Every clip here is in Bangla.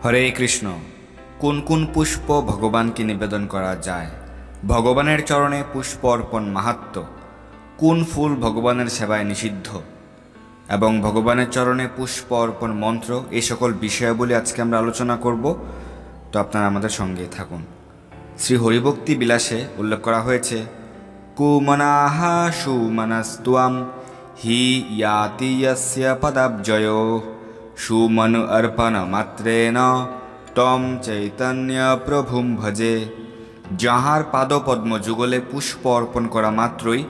হরে কৃষ্ণ। কোন কোন পুষ্প ভগবানকে নিবেদন করা যায়? ভগবানের চরণে পুষ্প অর্পণ মাহাত্ম্য, কোন ফুল ভগবানের সেবায় নিষিদ্ধ এবং ভগবানের চরণে পুষ্প অর্পণ মন্ত্র, এই সকল বিষয়াবলী আজকে আমরা আলোচনা করব। তো আপনারা আমাদের সঙ্গেই থাকুন। শ্রী হরিভক্তি বিলাসে উল্লেখ করা হয়েছে, কুমনাহা সুমনস্ত্বাম হি ইয়াতি যস্য পদাব্জয় সুমনু অর্পণ মাত্রেণ তম চৈতন্য প্রভুম ভজে। যাহার পাদপদ্ম যুগলে পুষ্প অর্পণ করা মাত্রই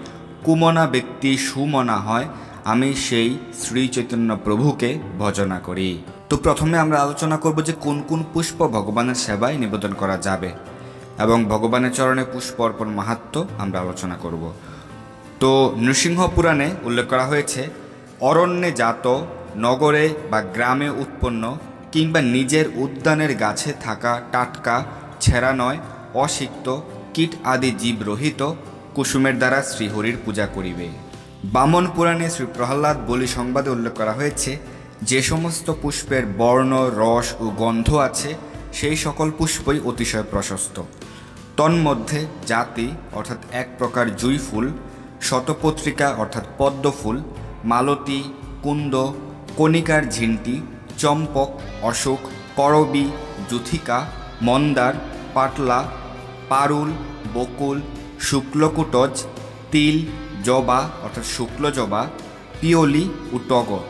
কুমনা ব্যক্তি সুমনা হয়, আমি সেই শ্রী চৈতন্য প্রভুকে ভজনা করি। তো প্রথমে আমরা আলোচনা করব যে কোন কোন পুষ্প ভগবানের সেবায় নিবেদন করা যাবে এবং ভগবানের চরণে পুষ্প অর্পণ মাহাত্ম্য আমরা আলোচনা করব। তো নৃসিংহ পুরাণে উল্লেখ করা হয়েছে, অরণ্যে জাত, নগরে বা গ্রামে উৎপন্ন কিংবা নিজের উদ্যানের গাছে থাকা টাটকা, ছেঁড়া নয়, অসিক্ত, কীট আদি জীব রহিত কুসুমের দ্বারা শ্রীহরির পূজা করিবে। বামন পুরাণে শ্রী প্রহ্লাদ বলি সংবাদে উল্লেখ করা হয়েছে, যে সমস্ত পুষ্পের বর্ণ, রস ও গন্ধ আছে সেই সকল পুষ্পই অতিশয় প্রশস্ত। তন্মধ্যে জাতি অর্থাৎ এক প্রকার জুঁই ফুল, শতপত্রিকা অর্থাৎ পদ্ম ফুল, মালতী, কুন্দ, কণিকার ঝিন্টি, চম্পক, অশোক, করবী, যূথিকা, মন্দার, পাটলা, পারুল, বকুল, শুক্লকুটজ, তিল, জবা অর্থাৎ শুক্ল জবা, পিয়লি ও টগর,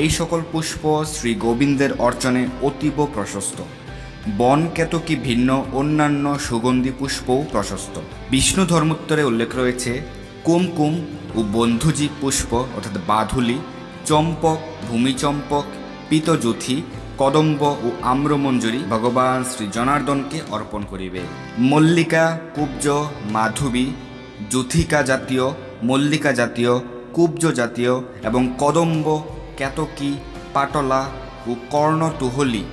এই সকল পুষ্প শ্রী গোবিন্দের অর্চনে অতীব প্রশস্ত। বনকেতকী ভিন্ন অন্যান্য সুগন্ধি পুষ্পও প্রশস্ত। বিষ্ণু ধর্মোত্তরে উল্লেখ রয়েছে, কুমকুম ও বন্ধুজীব পুষ্প অর্থাৎ বাধুলি, চম্পক, ভূমিচম্পক, পীতযুথি, কদম্ব ও আম্রমঞ্জুরি ভগবান শ্রী জনার্দনকে অর্পণ করিবে। মল্লিকা, কুব্জ, মাধবী, যূথিকা জাতীয়, মল্লিকা জাতীয়, কুব্জ জাতীয় এবং কদম্ব, কেতকী, পাটলা ও কর্ণতুহলি,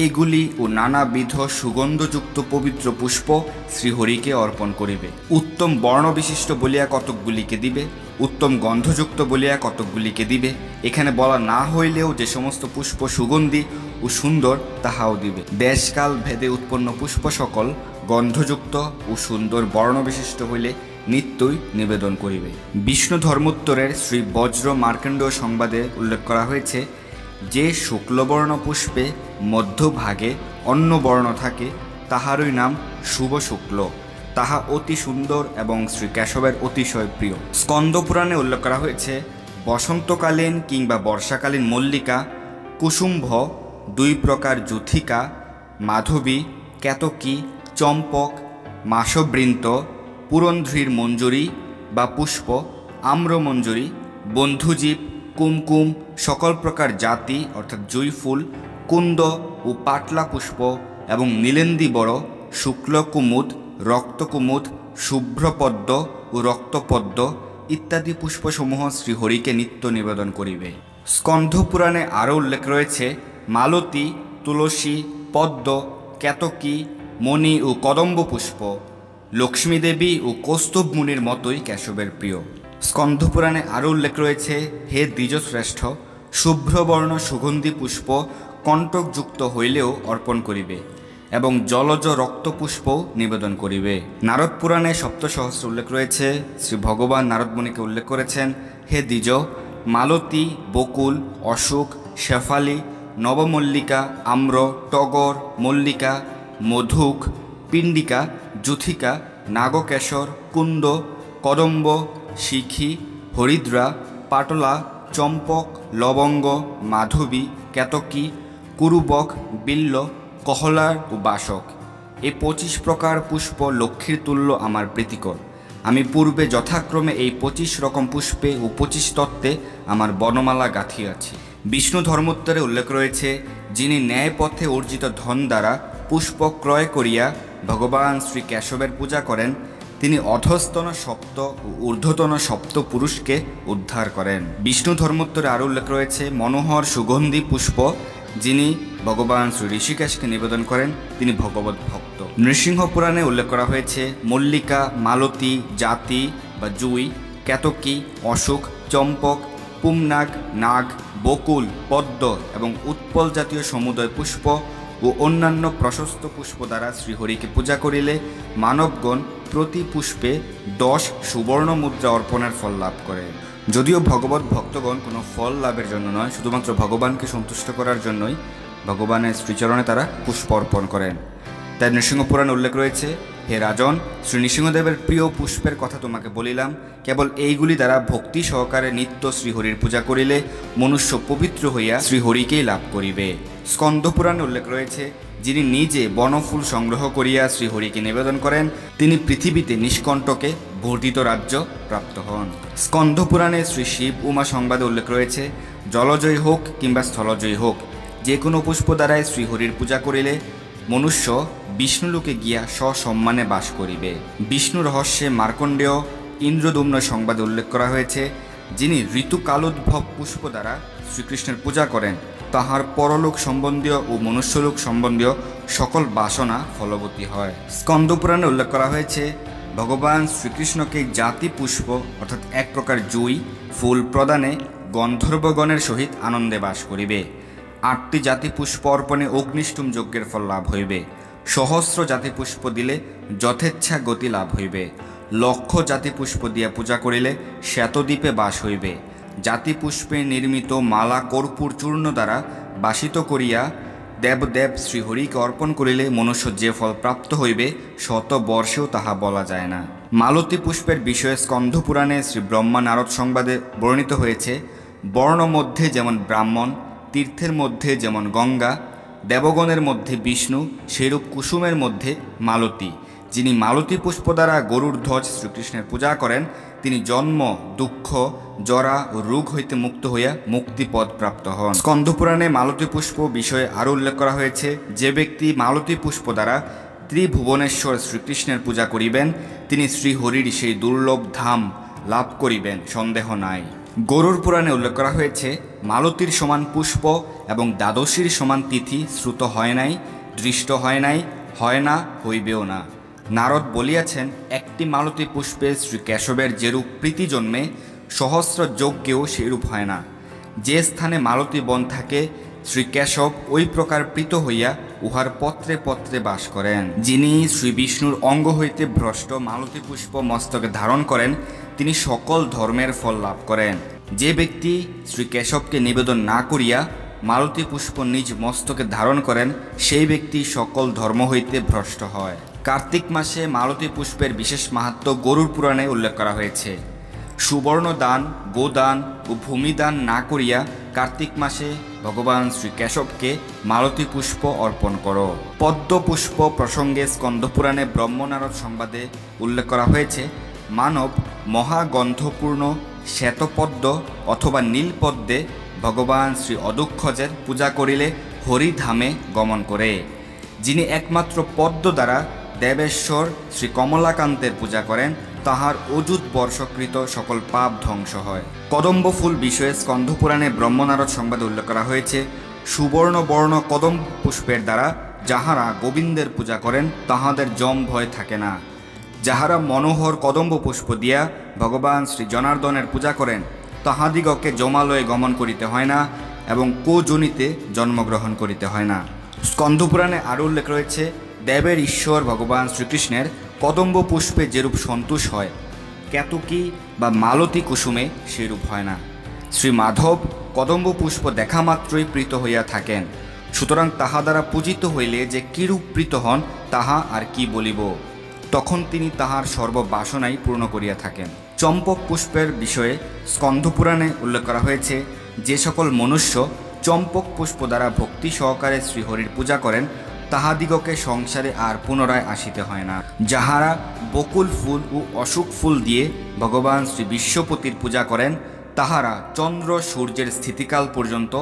এইগুলি ও নানাবিধ সুগন্ধযুক্ত পবিত্র পুষ্প শ্রীহরিকে অর্পণ করিবে। উত্তম বর্ণবিশিষ্ট বলিয়া কতকগুলিকে দিবে, উত্তম গন্ধযুক্ত বলিয়া কতকগুলিকে দিবে। এখানে বলা না হইলেও যে সমস্ত পুষ্প সুগন্ধি ও সুন্দর তাহাও দিবে। দেশকাল ভেদে উৎপন্ন পুষ্প সকল গন্ধযুক্ত ও সুন্দর বর্ণবিশিষ্ট হইলে নিত্যই নিবেদন করিবে। বিষ্ণু ধর্মোত্তরের শ্রী বজ্র মার্কণ্ডেয় সংবাদে উল্লেখ করা হয়েছে, যে শুক্লবর্ণ পুষ্পে মধ্যভাগে অন্য বর্ণ থাকে তাহারই নাম শুভ শুক্ল, তাহা অতি সুন্দর এবং শ্রী কেশবের অতিশয় প্রিয়। স্কন্দ পুরাণে উল্লেখ করা হয়েছে, বসন্তকালীন কিংবা বর্ষাকালীন মল্লিকা, কুসুম্ভ, দুই প্রকার যূথিকা, মাধবী, কেতকী, চম্পক, মাসবৃন্ত, পুরন্ধ্রীর মঞ্জুরি বা পুষ্প, আম্রমঞ্জুরি, বন্ধুজীব, কুমকুম, সকল প্রকার জাতি অর্থাৎ জুঁই ফুল, কুন্দ ও পাটলা পুষ্প এবং নীলেন্দি বড়, শুক্ল কুমুদ, রক্তকুমুদ, শুভ্রপদ্ম ও রক্তপদ্ম ইত্যাদি পুষ্পসমূহ শ্রীহরিকে নিত্য নিবেদন করিবে। স্কন্ধ পুরাণে আরও উল্লেখ রয়েছে, মালতী, তুলসী, পদ্ম, কেতকী, মণি ও কদম্ব পুষ্প লক্ষ্মীদেবী ও কৌস্তব মুনির মতোই কেশবের প্রিয়। স্কন্ধ পুরাণে আরও উল্লেখ রয়েছে, হে দ্বিজশ্রেষ্ঠ, শুভ্রবর্ণ সুগন্ধি পুষ্প কণ্টকযুক্ত হইলেও অর্পণ করিবে এবং জলজ রক্তপুষ্পও নিবেদন করিবে। নারদ পুরাণে সপ্তসহস্র উল্লেখ রয়েছে, শ্রী ভগবান নারদমুনিকে উল্লেখ করেছেন, হে দ্বিজ, মালতী, বকুল, অশোক, শেফালি, নবমল্লিকা, আম্র, টগর, মল্লিকা, মধুক, পিণ্ডিকা, যূথিকা, নাগকেশর, কুন্দ, কদম্ব, শিখি, হরিদ্রা, পাটলা, চম্পক, লবঙ্গ, মাধবী, কেতকী, কুরুবক, বিল্ল, কহলার ও বাসক, এই 25 প্রকার পুষ্প লক্ষ্মীর তুল্য আমার প্রীতিকর। আমি পূর্বে যথাক্রমে এই 25 রকম পুষ্পে ও 25 তত্ত্বে আমার বনমালা গাঁথিয়াছি। বিষ্ণু ধর্মোত্তরে উল্লেখ রয়েছে, যিনি ন্যায় পথে অর্জিত ধন দ্বারা পুষ্প ক্রয় করিয়া ভগবান শ্রী কেশবের পূজা করেন, তিনি অধস্তন সপ্ত ও ঊর্ধ্বতন সপ্ত পুরুষকে উদ্ধার করেন। বিষ্ণু ধর্মোত্তরে আরও উল্লেখ রয়েছে, মনোহর সুগন্ধি পুষ্প যিনি ভগবান শ্রী ঋষিকেশকে নিবেদন করেন তিনি ভগবত ভক্ত। নৃসিংহ পুরাণে উল্লেখ করা হয়েছে, মল্লিকা, মালতী, জাতি বা জুঁই, কেতকী, অশোক, চম্পক, পুমনাগ, নাগ, বকুল, পদ্ম এবং উৎপল জাতীয় সমুদয় পুষ্প ও অন্যান্য প্রশস্ত পুষ্প দ্বারা শ্রীহরিকে পূজা করিলে মানবগণ প্রতি পুষ্পে 10 সুবর্ণ মুদ্রা অর্পণের ফল লাভ করে। যদিও ভগবত ভক্তগণ কোনো ফল লাভের জন্য নয়, শুধুমাত্র ভগবানকে সন্তুষ্ট করার জন্যই ভগবানের শ্রীচরণে তারা পুষ্প অর্পণ করেন। তাই নৃসিংহ পুরাণে উল্লেখ রয়েছে, হে রাজন, শ্রী নৃসিংহদেবের প্রিয় পুষ্পের কথা তোমাকে বলিলাম, কেবল এইগুলি দ্বারা ভক্তি সহকারে নিত্য শ্রীহরির পূজা করিলে মনুষ্য পবিত্র হইয়া শ্রীহরিকেই লাভ করিবে। স্কন্দ পুরাণে উল্লেখ রয়েছে, যিনি নিজে বনফুল সংগ্রহ করিয়া শ্রীহরিকে নিবেদন করেন তিনি পৃথিবীতে নিষ্কণ্টকে বর্ধিত রাজ্য প্রাপ্ত হন। স্কন্দ পুরাণে শ্রী শিব উমা সংবাদে উল্লেখ রয়েছে, জলজয়ী হোক কিংবা স্থলজয়ী হোক, যে কোনো পুষ্প দ্বারাই শ্রীহরির পূজা করিলে মনুষ্য বিষ্ণুলোকে গিয়া সসম্মানে বাস করিবে। বিষ্ণু রহস্যে মার্কণ্ডেয় ইন্দ্রদুম্ন সংবাদে উল্লেখ করা হয়েছে, যিনি ঋতুকালোদ্ভব পুষ্প দ্বারা শ্রীকৃষ্ণের পূজা করেন তাহার পরলোক সম্বন্ধীয় ও মনুষ্যলোক সম্বন্ধীয় সকল বাসনা ফলবতী হয়। স্কন্দ পুরাণে উল্লেখ করা হয়েছে, ভগবান শ্রীকৃষ্ণকে জাতি পুষ্প অর্থাৎ এক প্রকার জুই ফুল প্রদানে গন্ধর্বগণের সহিত আনন্দে বাস করিবে। 8টি জাতি পুষ্প অর্পণে অগ্নিষ্টুম যজ্ঞের ফল লাভ হইবে। সহস্র জাতি পুষ্প দিলে যথেচ্ছা গতি লাভ হইবে। লক্ষ জাতি পুষ্প দিয়া পূজা করিলে শ্বেতদ্বীপে বাস হইবে। জাতি পুষ্পে নির্মিত মালা কর্পূর চূর্ণ দ্বারা বাসিত করিয়া দেবদেব শ্রীহরিকে অর্পণ করিলে মনুষ্য যে ফল প্রাপ্ত হইবে শত বর্ষেও তাহা বলা যায় না। মালতী পুষ্পের বিষয়ে স্কন্ধ পুরাণে শ্রী ব্রহ্মা নারদ সংবাদে বর্ণিত হয়েছে, বর্ণ মধ্যে যেমন ব্রাহ্মণ, তীর্থের মধ্যে যেমন গঙ্গা, দেবগণের মধ্যে বিষ্ণু, সেইরূপ কুসুমের মধ্যে মালতী। যিনি মালতী পুষ্প দ্বারা গরুর ধ্বজ শ্রীকৃষ্ণের পূজা করেন তিনি জন্ম, দুঃখ, জরা ও রোগ হইতে মুক্ত হইয়া মুক্তিপদ প্রাপ্ত হন। স্কন্ধ পুরাণে মালতী পুষ্প বিষয়ে আরও উল্লেখ করা হয়েছে, যে ব্যক্তি মালতী পুষ্প দ্বারা ত্রিভুবনেশ্বর শ্রীকৃষ্ণের পূজা করিবেন তিনি শ্রীহরির সেই দুর্লভ ধাম লাভ করিবেন, সন্দেহ নাই। গরুর পুরাণে উল্লেখ করা হয়েছে, মালতীর সমান পুষ্প এবং দ্বাদশীর সমান তিথি শ্রুত হয় নাই, দৃষ্ট হয় নাই, হয় না, হইবেও না। নারদ বলিয়াছেন, একটি মালতী পুষ্পে শ্রী কেশবের যেরূপ প্রীতি জন্মে সহস্র যজ্ঞেও সেরূপ হয় না। যে স্থানে মালতী বন থাকে শ্রী কেশব ওই প্রকার প্রীত হইয়া উহার পত্রে পত্রে বাস করেন। যিনি শ্রী বিষ্ণুর অঙ্গ হইতে ভ্রষ্ট মালতী পুষ্প মস্তকে ধারণ করেন তিনি সকল ধর্মের ফল লাভ করেন। যে ব্যক্তি শ্রী কেশবকে নিবেদন না করিয়া মালতী পুষ্প নিজ মস্তকে ধারণ করেন সেই ব্যক্তি সকল ধর্ম হইতে ভ্রষ্ট হয়। কার্তিক মাসে মালতী পুষ্পের বিশেষ মাহাত্ম্য গরুর পুরাণে উল্লেখ করা হয়েছে। সুবর্ণ দান, গোদান ও ভূমিদান না করিয়া কার্তিক মাসে ভগবান শ্রী কেশবকে মালতী পুষ্প অর্পণ করো। পদ্ম পুষ্প প্রসঙ্গে স্কন্ধ পুরাণে ব্রহ্মনারদ সংবাদে উল্লেখ করা হয়েছে, মানব মহাগন্ধপূর্ণ শ্বেতপদ্ম অথবা নীলপদ্মে ভগবান শ্রী অদক্ষজের পূজা করিলে হরিধামে গমন করে। যিনি একমাত্র পদ্ম দ্বারা দেবেশ্বর শ্রী কমলাকান্তের পূজা করেন তাহার অযুত বর্ষকৃত সকল পাপ ধ্বংস হয়। কদম্ব ফুল বিষয়ে স্কন্ধ পুরাণে ব্রহ্মনারদ সংবাদে উল্লেখ করা হয়েছে, সুবর্ণ বর্ণ কদম্ব পুষ্পের দ্বারা যাহারা গোবিন্দের পূজা করেন তাহাদের যম ভয় থাকে না। যাহারা মনোহর কদম্ব পুষ্প দিয়া ভগবান শ্রী জনার্দনের পূজা করেন তাহাদিগকে যমালয়ে গমন করিতে হয় না এবং কোজনিতে জন্মগ্রহণ করিতে হয় না। স্কন্ধ পুরাণে আরও উল্লেখ রয়েছে, দেবের ঈশ্বর ভগবান শ্রীকৃষ্ণের কদম্ব পুষ্পে যেরূপ সন্তোষ হয় কেতকী বা মালতী কুসুমে সেরূপ হয় না। শ্রী মাধব কদম্ব পুষ্প দেখা মাত্রই প্রীত হইয়া থাকেন, সুতরাং তাহা দ্বারা পূজিত হইলে যে কিরূপ প্রীত হন তাহা আর কি বলিব, তখন তিনি তাহার সর্ববাসনাই পূর্ণ করিয়া থাকেন। চম্পক পুষ্পের বিষয়ে স্কন্ধ পুরাণে উল্লেখ করা হয়েছে, যে সকল মনুষ্য চম্পক পুষ্প দ্বারা ভক্তি সহকারে শ্রীহরির পূজা করেন তাহাদিগকে সংসারে আর পুনরায় আসিতে হয় না। যাহারা বকুল ফুল ও অশোক ফুল দিয়ে ভগবান শ্রী বিশ্বপতির পূজা করেন তাহারা চন্দ্র সূর্যের স্থিতিকাল পর্যন্ত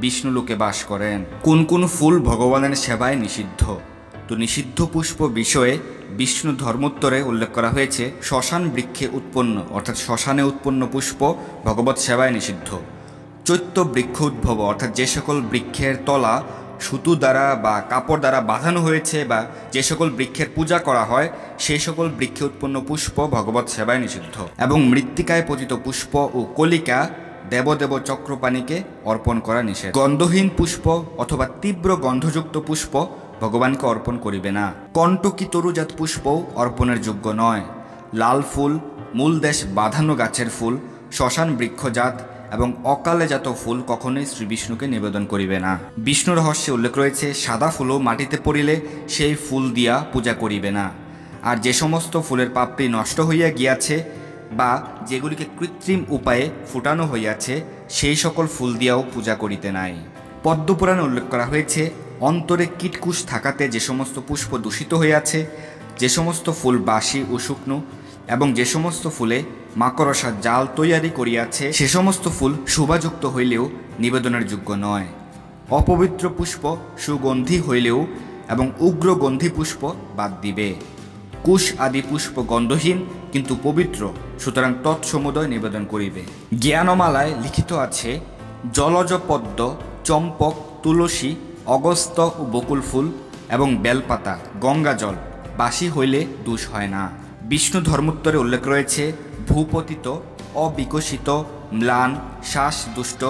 বিষ্ণুলোকে বাস করেন। কোন কোন ফুল ভগবানের সেবায় নিষিদ্ধ? তো নিষিদ্ধ পুষ্প বিষয়ে বিষ্ণু ধর্মোত্তরে উল্লেখ করা হয়েছে, শ্মশান বৃক্ষে উৎপন্ন অর্থাৎ শ্মশানে উৎপন্ন পুষ্প ভগবত সেবায় নিষিদ্ধ। চৈত্য বৃক্ষ উদ্ভব অর্থাৎ যে সকল বৃক্ষের তলা সুতো দ্বারা বা কাপড় দ্বারা বাঁধানো হয়েছে বা যে সকল বৃক্ষের পূজা করা হয় সেই সকল বৃক্ষে উৎপন্ন পুষ্প ভগবত সেবায় নিষিদ্ধ। এবং মৃত্তিকায় পতিত পুষ্প ও কলিকা দেবদেব চক্রপাণিকে অর্পণ করা নিষেধ। গন্ধহীন পুষ্প অথবা তীব্র গন্ধযুক্ত পুষ্প ভগবানকে অর্পণ করিবে না। কণ্টকী তরুজাত পুষ্পও অর্পণের যোগ্য নয়। লাল ফুল, মূলদেশ বাঁধানো গাছের ফুল, শ্মশান বৃক্ষজাত এবং অকালেজাত ফুল কখনোই শ্রী বিষ্ণুকে নিবেদন করিবে না। বিষ্ণু রহস্যে উল্লেখ রয়েছে, সাদা ফুলও মাটিতে পড়িলে সেই ফুল দিয়া পূজা করিবে না। আর যে সমস্ত ফুলের পাপড়ি নষ্ট হইয়া গিয়াছে বা যেগুলিকে কৃত্রিম উপায়ে ফুটানো হইয়াছে, সেই সকল ফুল দিয়াও পূজা করিতে নাই। পদ্মপুরাণে উল্লেখ করা হয়েছে, অন্তরে কীটকুশ থাকাতে যে সমস্ত পুষ্প দূষিত হইয়াছে, যে সমস্ত ফুল বাসি ও শুকনো এবং যে সমস্ত ফুলে মাকড়সা জাল তৈয়ারি করিয়াছে, সে সমস্ত ফুল শোভাযুক্ত হইলেও নিবেদনের যোগ্য নয়। অপবিত্র পুষ্প সুগন্ধি হইলেও এবং উগ্রগন্ধি পুষ্প বাদ দিবে। কুশ আদি পুষ্প গন্ধহীন কিন্তু পবিত্র, সুতরাং তৎসমুদয় নিবেদন করিবে। জ্ঞানমালায় লিখিত আছে, জলজ পদ্ম, চম্পক, তুলসী, অগস্ত ও বকুল ফুল এবং বেলপাতা, গঙ্গাজল বাসি হইলে দোষ হয় না। বিষ্ণু ধর্মোত্তরে উল্লেখ রয়েছে, ভূপতিত, অবিকশিত, ম্লান, শ্বাসদুষ্ট,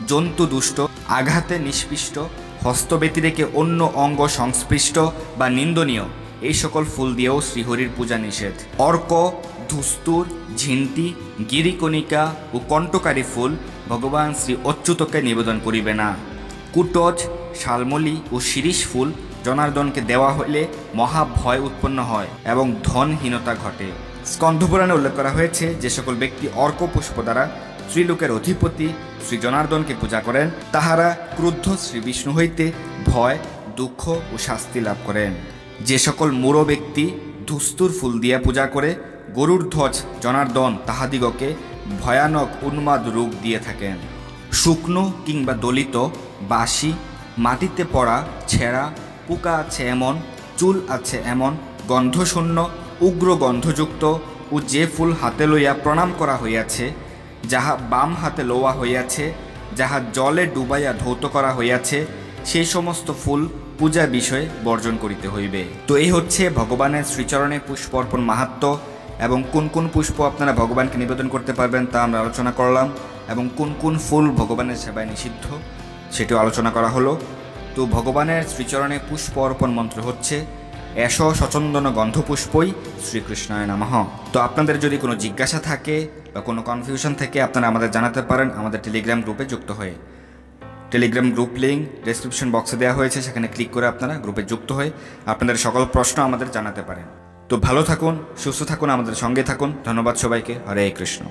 জন্তুদুষ্ট, আঘাতে নিষ্পিষ্ট, হস্তব্যতিরেকে অন্য অঙ্গ সংস্পৃষ্ট বা নিন্দনীয় এই সকল ফুল দিয়েও শ্রীহরির পূজা নিষেধ। অর্ক, ধুস্তুর, ঝিন্তি, গিরিকণিকা ও কণ্টকারী ফুল ভগবান শ্রী অচ্যুতকে নিবেদন করিবে না। কুটজ, শালমলি ও শিরীষ ফুল জনার্দনকে দেওয়া হইলে মহাভয় উৎপন্ন হয় এবং ধনহীনতা ঘটে। স্কন্ধপুরাণে উল্লেখ করা হয়েছে, যে সকল ব্যক্তি অর্ক পুষ্প দ্বারা ত্রিলোকের অধিপতি শ্রী জনার্দনকে পূজা করেন, তাহারা ক্রুদ্ধ শ্রী বিষ্ণু হইতে ভয়, দুঃখ ও শাস্তি লাভ করেন। যে সকল মূঢ় ব্যক্তি ধুস্তুর ফুল দিয়া পূজা করে, গরুর ধ্বজ জনার্দন তাহাদিগকে ভয়ানক উন্মাদ রোগ দিয়ে থাকেন। শুকনো কিংবা দলিত, বাসি, মাটিতে পড়া, ছেঁড়া, পোকা আছে এমন, চুল আছে এমন, গন্ধশূন্য, উগ্র গন্ধযুক্ত ও যে ফুল হাতে লইয়া প্রণাম করা হইয়াছে, যাহা বাম হাতে লওয়া হইয়াছে, যাহা জলে ডুবাইয়া ধৌত করা হইয়াছে, সেই সমস্ত ফুল পূজা বিষয়ে বর্জন করিতে হইবে। তো এই হচ্ছে ভগবানের শ্রীচরণে পুষ্প অর্পণ মাহাত্ম্য এবং কোন কোন পুষ্প আপনারা ভগবানকে নিবেদন করতে পারবেন তা আমরা আলোচনা করলাম, এবং কোন কোন ফুল ভগবানের সেবায় নিষিদ্ধ সেটিও আলোচনা করা হলো। তো ভগবানের শ্রীচরণে পুষ্প অর্পণ মন্ত্র হচ্ছে, এষ সচন্দন গন্ধপুষ্পই শ্রীকৃষ্ণায় নমঃ। তো আপনাদের যদি কোনো জিজ্ঞাসা থাকে বা কোনো কনফিউশন থাকে, আপনারা আমাদের জানাতে পারেন আমাদের টেলিগ্রাম গ্রুপে যুক্ত হয়ে। টেলিগ্রাম গ্রুপ লিঙ্ক ডেসক্রিপশন বক্সে দেওয়া হয়েছে, সেখানে ক্লিক করে আপনারা গ্রুপে যুক্ত হয়ে আপনাদের সকল প্রশ্ন আমাদের জানাতে পারেন। তো ভালো থাকুন, সুস্থ থাকুন, আমাদের সঙ্গে থাকুন। ধন্যবাদ সবাইকে। হরে কৃষ্ণ।